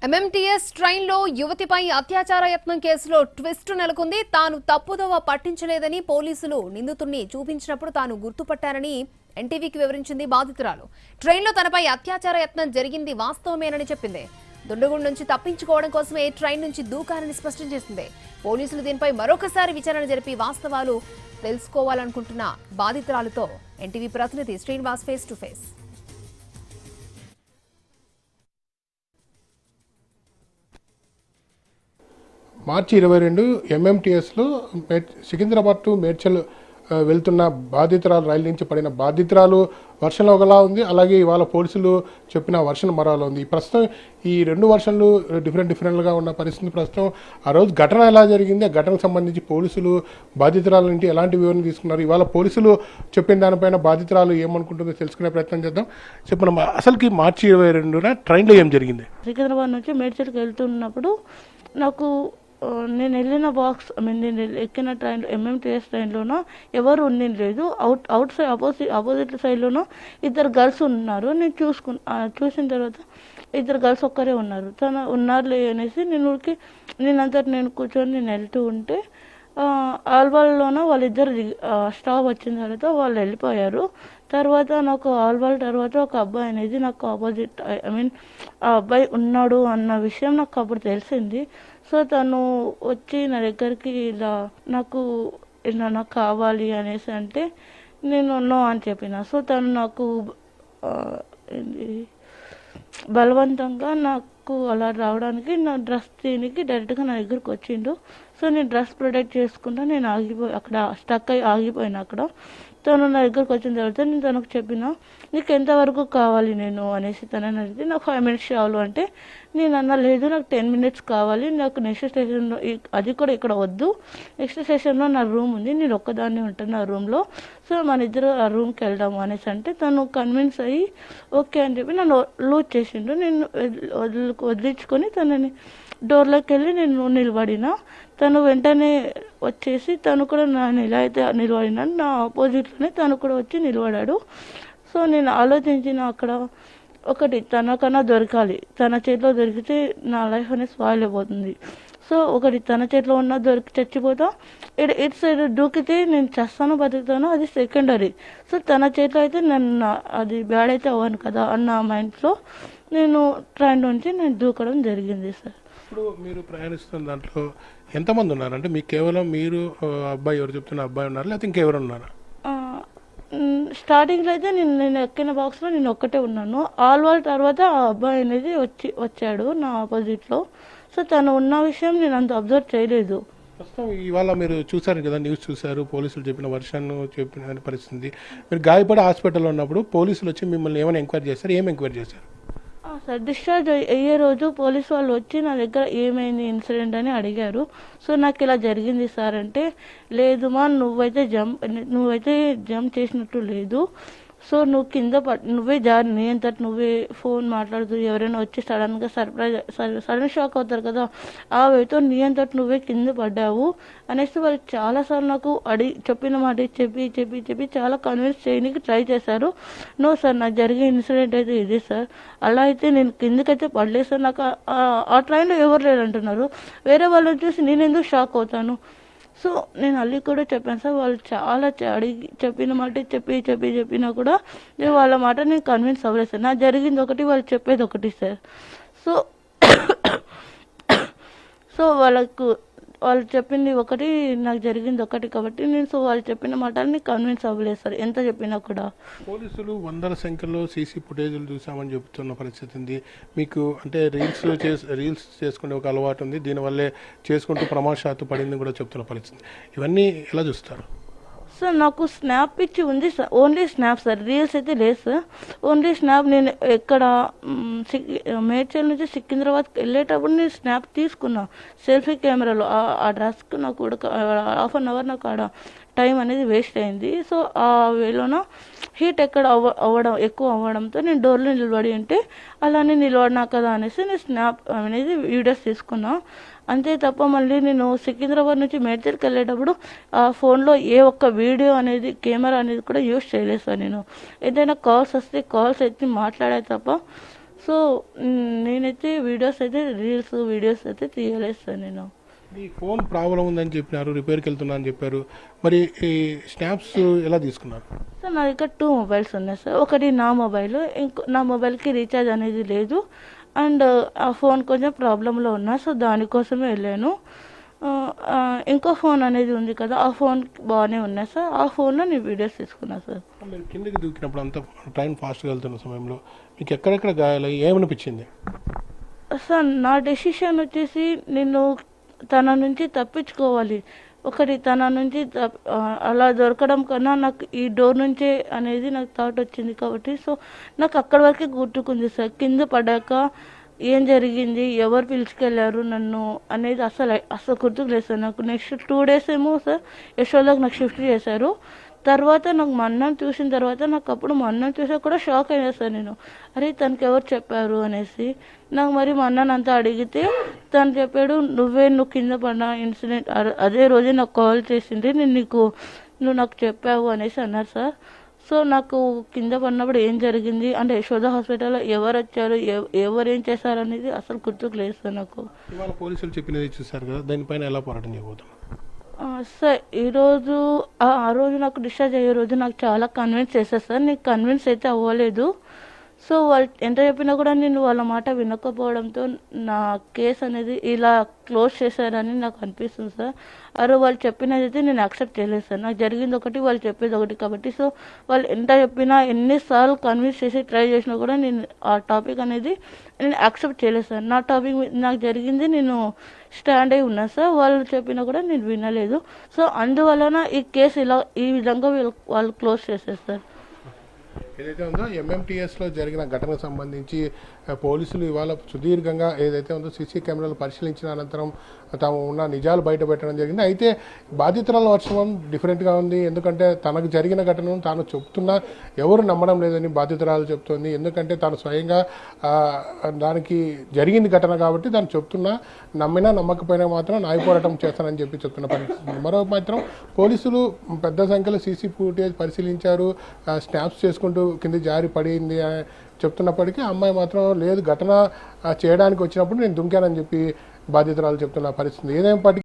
MMTS ట్రైన్లో యువతిపై అత్యాచార యత్నం కేసులో ట్విస్ట్ నెలకొంది. తాను తప్పుదోవ పట్టించలేదని పోలీసులు నిందితుడిని చూపించినప్పుడు తాను గుర్తుపట్టారని ఎన్టీవీకి వివరించింది బాధితురాలు. ట్రైన్లో తనపై అత్యాచార యత్నం జరిగింది వాస్తవమేనని చెప్పింది. దుండగుడి నుంచి తప్పించుకోవడం కోసమే ట్రైన్ నుంచి దూకారని స్పష్టం చేసింది. పోలీసులు దీనిపై మరొకసారి విచారణ జరిపి వాస్తవాలు తెలుసుకోవాలనుకుంటున్న బాధితురాలతో ఎన్టీవీ ప్రతినిధి శ్రీనివాస్ ఫేస్ టు ఫేస్. మార్చి 22 ఎంఎంటీఎస్లో సికింద్రాబాద్ టు మేడ్చల్ వెళ్తున్న బాధితురాలు రైలు నుంచి పడిన బాధితురాలు వర్షంలో ఒకలా ఉంది, అలాగే ఇవాళ పోలీసులు చెప్పిన వర్షన్ మరోలా ఉంది. ప్రస్తుతం ఈ రెండు వర్షన్లు డిఫరెంట్గా ఉన్న పరిస్థితి. ప్రస్తుతం ఆ రోజు ఘటన ఎలా జరిగింది, ఆ ఘటనకు సంబంధించి పోలీసులు బాధితురాల నుండి ఎలాంటి వివరణ తీసుకున్నారు, ఇవాళ పోలీసులు చెప్పిన దానిపైన బాధితురాలు ఏమనుకుంటుందో తెలుసుకునే ప్రయత్నం చేద్దాం. చెప్పండి, అసలుకి మార్చి 22న ట్రైన్లో ఏం జరిగింది? సికింద్రాబాద్ నుంచి మేడ్చల్కి వెళ్తున్నప్పుడు నాకు నేను వెళ్ళిన నేను ఎక్కిన ట్రైన్ ఎంఎంటీఎస్ ట్రైన్లోనో ఎవరు ఉండింది లేదు. అవుట్ సైడ్ ఆపోజిట్ సైడ్లోనో ఇద్దరు గర్ల్స్ ఉన్నారు. నేను చూసిన తర్వాత ఇద్దరు గర్ల్స్ ఒక్కరే ఉన్నారు. ఉన్నారులే అనేసి నేను కూర్చొని నేను వెళ్తూ ఉంటే ఆల్వాల్లోనో వాళ్ళిద్దరు స్టాప్ వచ్చిన తర్వాత వాళ్ళు వెళ్ళిపోయారు. తర్వాత నాకు ఆల్వాల్ తర్వాత ఒక అబ్బాయి అనేది నాకు ఆపోజిట్ ఆ అబ్బాయి ఉన్నాడు అన్న విషయం నాకు అప్పుడు తెలిసింది. సో తను వచ్చి నా దగ్గరికి ఇలా నాకు కావాలి అనేసి అంటే నేను నో అని చెప్పిన. సో తను నాకు బలవంతంగా నాకు అలా రావడానికి నా డ్రెస్ దీనికి డైరెక్ట్గా నా దగ్గరికి వచ్చిండు. సో నేను డ్రెస్ ప్రొటెక్ట్ చేసుకుంటా నేను అక్కడ స్టక్ అయ్యి ఆగిపోయినా. అక్కడ తను నా దగ్గరకు వచ్చిన తర్వాత నేను తనకు చెప్పిన, నీకు ఎంతవరకు కావాలి నేను అనేసి తనని అడిగితే నాకు 5 minutes చాలు అంటే నేను అన్న లేదు, నాకు 10 minutes కావాలి, నాకు నెక్స్ట్ స్టేషన్లో అది కూడా ఇక్కడ వద్దు, నెక్స్ట్ స్టేషన్లో నా రూమ్ ఉంది, నేను ఒక్కదాన్ని ఉంటాను ఆ రూమ్లో, సో మన ఇద్దరు ఆ రూమ్కి వెళ్దాము అనేసి అంటే తను కన్విన్స్ అయ్యి ఓకే అని చెప్పి నన్ను లూజ్ చేసిండు. నేను వదిలించుకొని తనని డోర్లోకి వెళ్ళి నేను నిలబడిన. తను వెంటనే వచ్చేసి తను కూడా నేను ఎలా అయితే నిలబడినాను నా ఆపోజిట్లోనే తను కూడా వచ్చి నిలబడాడు. సో నేను ఆలోచించిన అక్కడ ఒకటి తనకన్నా దొరకాలి, తన చేతిలో దొరికితే నా లైఫ్ అనేది స్పాయిల్ అయిపోతుంది. సో ఒకటి తన చేతిలో ఉన్న చచ్చిపోతా, ఇటు సైడ్ దూకితే నేను చేస్తాను బతుకుతాను, అది సెకండరీ. సో తన చేతిలో అయితే నన్ను అది బ్యాడ్ అయితే అవ్వను కదా అన్న మైండ్లో నేను ట్రైన్ నుంచి నేను దూకడం జరిగింది సార్. ఇప్పుడు మీరు ప్రయాణిస్తున్న దాంట్లో ఎంతమంది ఉన్నారు? అంటే మీకు కేవలం మీరు అబ్బాయి ఎవరు చెప్తున్న అబ్బాయి ఉన్నారు, లేకపోతే ఇంకెవరు ఉన్నారా? స్టార్టింగ్లో అయితే నేను ఎక్కిన బాక్స్లో నేను ఒక్కటే ఉన్నాను. ఆల్వాల్ తర్వాత ఆ అబ్బాయి అనేది వచ్చాడు నా ఆపోజిట్లో. సో తను ఉన్న విషయం నేను అంత అబ్జర్వ్ చేయలేదు. ప్రస్తుతం ఇవాళ మీరు చూసారు కదా, న్యూస్ చూసారు, పోలీసులు చెప్పిన వర్షన్ చెప్పిన పరిస్థితి. మీరు గాయపడి హాస్పిటల్లో ఉన్నప్పుడు పోలీసులు వచ్చి మిమ్మల్ని ఏమైనా ఎంక్వైరీ చేస్తారు? ఏం ఎంక్వైరీ చేశారు? సార్ డిశ్చార్జ్ అయ్యే రోజు పోలీసు వాళ్ళు వచ్చి నా దగ్గర ఏమైంది ఇన్సిడెంట్ అని అడిగారు. సో నాకు ఇలా జరిగింది సార్ అంటే, లేదు మా నువ్వైతే జంప్ చేసినట్టు లేదు, సో నువ్వు కింద నువ్వే నీ అంతటి నువ్వే ఫోన్ మాట్లాడుతూ ఎవరైనా వచ్చి సడన్గా సడన్ షాక్ అవుతారు కదా, ఆ వేతో నీ అంతటి నువ్వే కింద పడ్డావు అనేసి వాళ్ళు చాలాసార్లు నాకు చెప్పిన మాట చెప్పి చాలా కన్విన్స్ చేయడానికి ట్రై చేశారు. నో సార్, నాకు జరిగే ఇన్సిడెంట్ అయితే ఇదే సార్, అలా అయితే నేను కిందకైతే పడలేదు సార్, నాకు ఆ ట్రైన్లో ఎవరు లేరంటున్నారు, వేరే వాళ్ళని చూసి నేను ఎందుకు షాక్ అవుతాను. సో నేను అల్లి కూడా చెప్పాను సార్, వాళ్ళు చాలా అడిగి చెప్పిన మాట చెప్పినా కూడా నేను వాళ్ళ మాట నేను కన్విన్స్ అవ్వలేదు సార్. నాకు జరిగింది ఒకటి, వాళ్ళు చెప్పేది ఒకటి సార్. సో వాళ్ళు చెప్పింది ఒకటి, నాకు జరిగింది ఒకటి కాబట్టి వాళ్ళు చెప్పిన మాటలని కన్విన్స్ అవ్వలేదు సార్ ఎంత చెప్పినా కూడా. పోలీసులు వందల సంఖ్యలో సీసీ ఫుటేజ్లు చూసామని చెబుతున్న పరిస్థితి ఉంది. మీకు అంటే రీల్స్ చేసుకునే ఒక అలవాటు ఉంది, దీనివల్లే చేసుకుంటూ ప్రమాదశాత్తు పడింది కూడా చెప్తున్న పరిస్థితి. ఇవన్నీ ఎలా చూస్తారు? సార్ నాకు స్నాప్ పిచ్చి ఉంది sir, only snap sir, reels అయితే లేదు సార్, ఓన్లీ స్నాప్. నేను ఎక్కడ మేడ్చల్ నుంచి సికింద్రాబాద్కి వెళ్ళేటప్పుడు నేను స్నాప్ తీసుకున్నా సెల్ఫీ కెమెరాలో. ఆ డ్రెస్కి నాకు 1/2 hour నాకు ఆడ టైం అనేది వేస్ట్ అయింది. సో ఆ వేలోన హీట్ ఎక్కువ అవ్వడంతో నేను డోర్లో నిలబడి ఉంటే అలానే నిలబడినా కదా అనేసి నేను స్నాప్ అనేది వీడియోస్ తీసుకున్నా. అంతే తప్ప మళ్ళీ నేను సికింద్రాబాద్ నుంచి మేడ్చల్కి వెళ్ళేటప్పుడు ఆ ఫోన్లో ఏ ఒక్క వీడియో అనేది కెమెరా అనేది కూడా యూజ్ చేయలేదు సార్. నేను ఏదైనా కాల్స్ వస్తే కాల్స్ ఎత్తి మాట్లాడే తప్ప సో నేనైతే వీడియోస్ అయితే తీయలేదు సార్ నేను. మీ ఫోన్ ప్రాబ్లం ఉందని చెప్పినారు, రిపేర్కి వెళ్తున్నా అని చెప్పారు. మరి ఈ స్నాప్స్ ఎలా తీసుకున్నారు? సార్ నా దగ్గర 2 మొబైల్స్ ఉన్నాయి సార్. ఒకటి నా మొబైల్, నా మొబైల్కి రీఛార్జ్ అనేది లేదు అండ్ ఆ ఫోన్ కొంచెం ప్రాబ్లంలో ఉన్నా, సో దానికోసమే వెళ్ళాను. ఇంకో ఫోన్ అనేది ఉంది కదా, ఆ ఫోన్ బాగానే ఉన్నాయి సార్. ఆ ఫోన్లో నేను వీడియోస్ తీసుకున్నాను సార్. మీరు కిందకి దూకినప్పుడు అంతా ట్రైన్ ఫాస్ట్గా వెళ్తున్న సమయంలో మీకు ఎక్కడెక్కడ గాయాలు ఏమనిపించింది? సార్ నా డెసిషన్ వచ్చేసి నేను తన నుంచి తప్పించుకోవాలి. ఒకటి తన నుంచి అలా దొరకడం కన్నా నాకు ఈ డోర్ నుంచే అనేది నాకు థాట్ వచ్చింది కాబట్టి, సో నాకు అక్కడి వరకే గుర్తుకుంది సార్. కింద పడ్డాక ఏం జరిగింది, ఎవరు పిలుచుకెళ్ళారు నన్ను అనేది అసలు గుర్తుకు లేదు సార్. నాకు నెక్స్ట్ 2 days ఏమో సార్ యశోదకు నాకు షిఫ్ట్ చేశారు. తర్వాత నాకు మా అన్నని చూసిన తర్వాత నాకు అప్పుడు మా అన్నని చూసా కూడా షాక్ అయ్యా సార్ నేను. అరే తనకి ఎవరు చెప్పారు అనేసి నాకు మరి మా అన్నని అంతా అడిగితే తను చెప్పాడు, నువ్వు కింద పడిన ఇన్సిడెంట్ అదే రోజే నాకు కాల్ చేసింది, నువ్వు నాకు చెప్పావు అనేసి అన్నారు సార్. సో నాకు కింద పడినప్పుడు ఏం జరిగింది అంటే యశోద హాస్పిటల్లో ఎవరు వచ్చారు, ఎవరు ఏం చేశారు అనేది అసలు గుర్తుకు లేదు సార్ నాకు. ఇవాళ పోలీసులు చెప్పినది చూసారు కదా, దానిపైన ఎలా పోరాటం చేయబోతున్నారు? సార్ ఈరోజు ఆ రోజు నాకు డిశ్చార్జ్ అయ్యే రోజు నాకు చాలా కన్విన్స్ చేశారు సార్. నేను కన్విన్స్ అయితే అవ్వలేదు. సో వాళ్ళు ఎంత చెప్పినా కూడా నేను వాళ్ళ మాట వినకపోవడంతో నా కేసు అనేది ఇలా క్లోజ్ చేశారని నాకు అనిపిస్తుంది సార్. వాళ్ళు చెప్పినది అయితే నేను యాక్సెప్ట్ చేయలేదు సార్. నాకు జరిగింది ఒకటి, వాళ్ళు చెప్పేది ఒకటి కాబట్టి, సో వాళ్ళు ఎంత చెప్పినా ఎన్నిసార్లు కన్విన్స్ చేసి ట్రై చేసినా కూడా నేను ఆ టాపిక్ అనేది నేను యాక్సెప్ట్ చేయలేదు సార్. నా టాపిక్ నాకు జరిగింది నేను స్టాండ్ అయి ఉన్నా సార్. వాళ్ళు చెప్పినా కూడా నేను వినలేదు. సో అందువలన ఈ కేసు ఈ విధంగా వాళ్ళు క్లోజ్ చేశారు సార్. ఏదైతే ఉందో ఎంఎంటీఎస్లో జరిగిన ఘటనకు సంబంధించి పోలీసులు ఇవాళ సుదీర్ఘంగా ఏదైతే ఉందో సీసీ కెమెరాలు పరిశీలించిన అనంతరం తాము ఉన్న నిజాలు బయటపెట్టడం జరిగింది. అయితే బాధితురాల వర్షం డిఫరెంట్గా ఉంది. ఎందుకంటే తనకు జరిగిన ఘటనను తాను చెప్తున్నా ఎవరు నమ్మడం లేదని బాధితురాలు చెప్తోంది. ఎందుకంటే తాను స్వయంగా దానికి జరిగింది ఘటన కాబట్టి దాన్ని చెప్తున్నా, నమ్మినా నమ్మకపోయినా మాత్రం న్యాయ పోరాటం చేస్తానని చెప్పి చెప్తున్న పరిస్థితి. మరో మాత్రం పోలీసులు పెద్ద సంఖ్యలో సీసీ ఫుటేజ్ పరిశీలించారు, స్నాప్స్ చేసుకుంటూ కింద జారి పడింది చెప్తున్నప్పటికీ అమ్మాయి మాత్రం లేదు, ఘటన చేయడానికి వచ్చినప్పుడు నేను దుంకానని చెప్పి బాధితురాలు చెప్తున్న పరిస్థితి. ఏదేమైనప్పటికీ